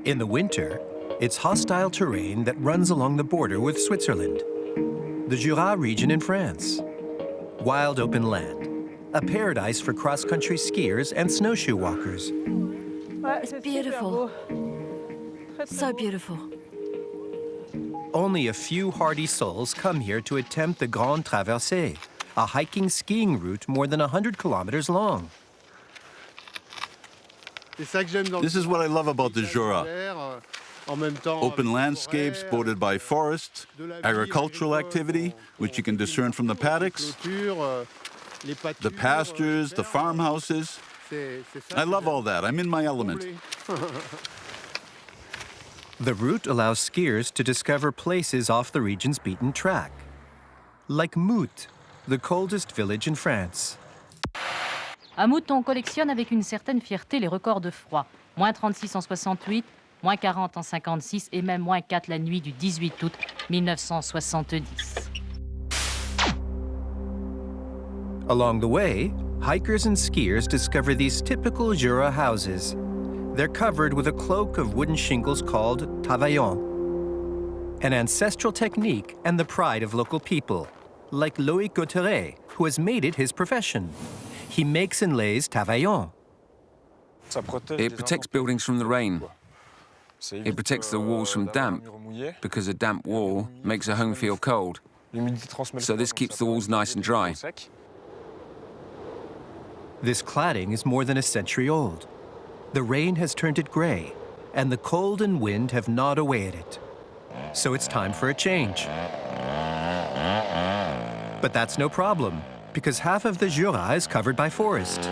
In the winter, it's hostile terrain that runs along the border with Switzerland, the Jura region in France. Wild open land, a paradise for cross-country skiers and snowshoe walkers. It's beautiful. So beautiful. Only a few hardy souls come here to attempt the Grande Traversée, a hiking skiing route more than 100 kilometers long. This is what I love about the Jura. Open landscapes bordered by forests, agricultural activity, which you can discern from the paddocks, the pastures, the farmhouses. I love all that. I'm in my element. The route allows skiers to discover places off the region's beaten track, like Mouthe, the coldest village in France. À Mouthe, on collectionne avec une certaine fierté les records de froid. Moins 36 en 68, moins 40 en 56 et même moins 4 la nuit du 18 août 1970. Along the way, hikers and skiers discover these typical Jura houses. They're covered with a cloak of wooden shingles called tavaillons, an ancestral technique and the pride of local people, like Loïc Gauteret, who has made it his profession. He makes and lays tavaillons. It protects buildings from the rain. It protects the walls from damp, because a damp wall makes a home feel cold. So this keeps the walls nice and dry. This cladding is more than a century old. The rain has turned it gray, and the cold and wind have gnawed away at it. So it's time for a change. But that's no problem, because half of the Jura is covered by forest.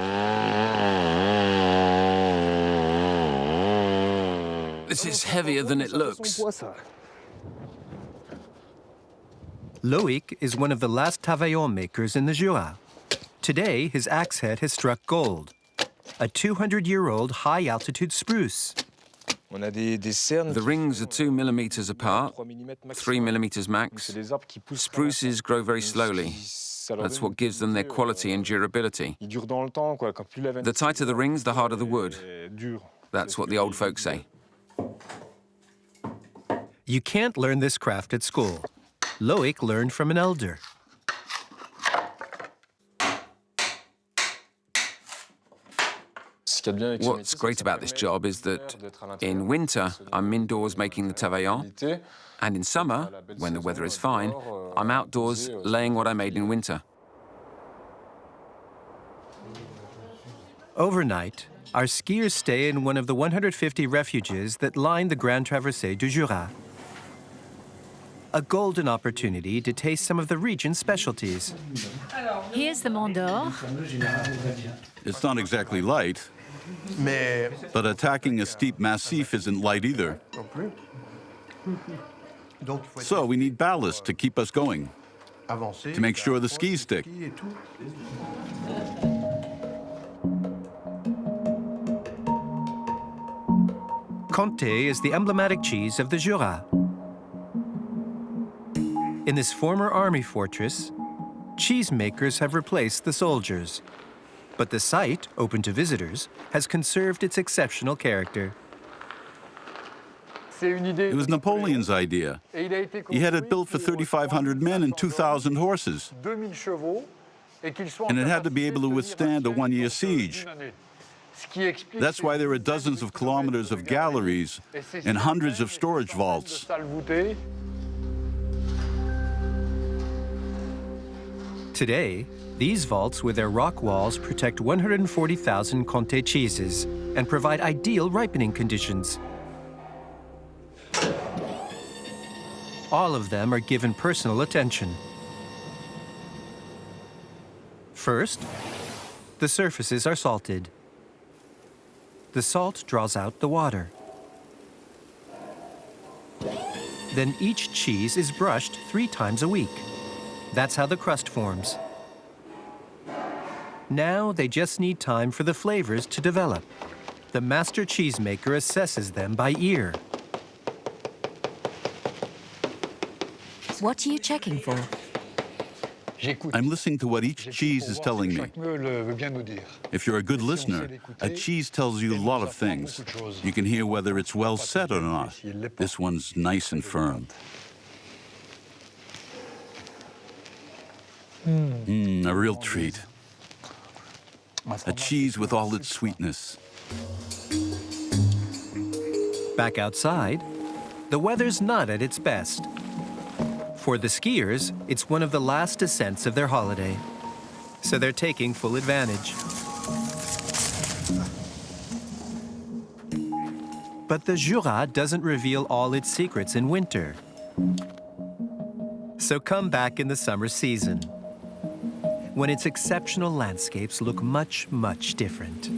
This is heavier than it looks. Loïc is one of the last tavaillon makers in the Jura. Today, his axe head has struck gold, a 200-year-old high-altitude spruce. The rings are 2 millimeters apart, 3 millimeters max. Spruces grow very slowly. That's what gives them their quality and durability. The tighter the rings, the harder the wood. That's what the old folks say. You can't learn this craft at school. Loïc learned from an elder. What's great about this job is that in winter, I'm indoors making the tavaillon, and in summer, when the weather is fine, I'm outdoors laying what I made in winter. Overnight, our skiers stay in one of the 150 refuges that line the Grande Traversée du Jura. A golden opportunity to taste some of the region's specialties. Here's the Mont d'Or. It's not exactly light, but attacking a steep massif isn't light either. So we need ballast to keep us going, to make sure the skis stick. Comté is the emblematic cheese of the Jura. In this former army fortress, cheesemakers have replaced the soldiers. But the site, open to visitors, has conserved its exceptional character. It was Napoleon's idea. He had it built for 3,500 men and 2,000 horses. And it had to be able to withstand a one-year siege. That's why there are dozens of kilometers of galleries and hundreds of storage vaults. Today, these vaults with their rock walls protect 140,000 Comté cheeses and provide ideal ripening conditions. All of them are given personal attention. First, the surfaces are salted. The salt draws out the water. Then each cheese is brushed 3 times a week. That's how the crust forms. Now they just need time for the flavors to develop. The master cheesemaker assesses them by ear. What are you checking for? I'm listening to what each cheese is telling me. If you're a good listener, a cheese tells you a lot of things. You can hear whether it's well set or not. This one's nice and firm. A real treat. A cheese with all its sweetness. Back outside, the weather's not at its best. For the skiers, it's one of the last descents of their holiday, so they're taking full advantage. But the Jura doesn't reveal all its secrets in winter. So come back in the summer season, when its exceptional landscapes look much, much different.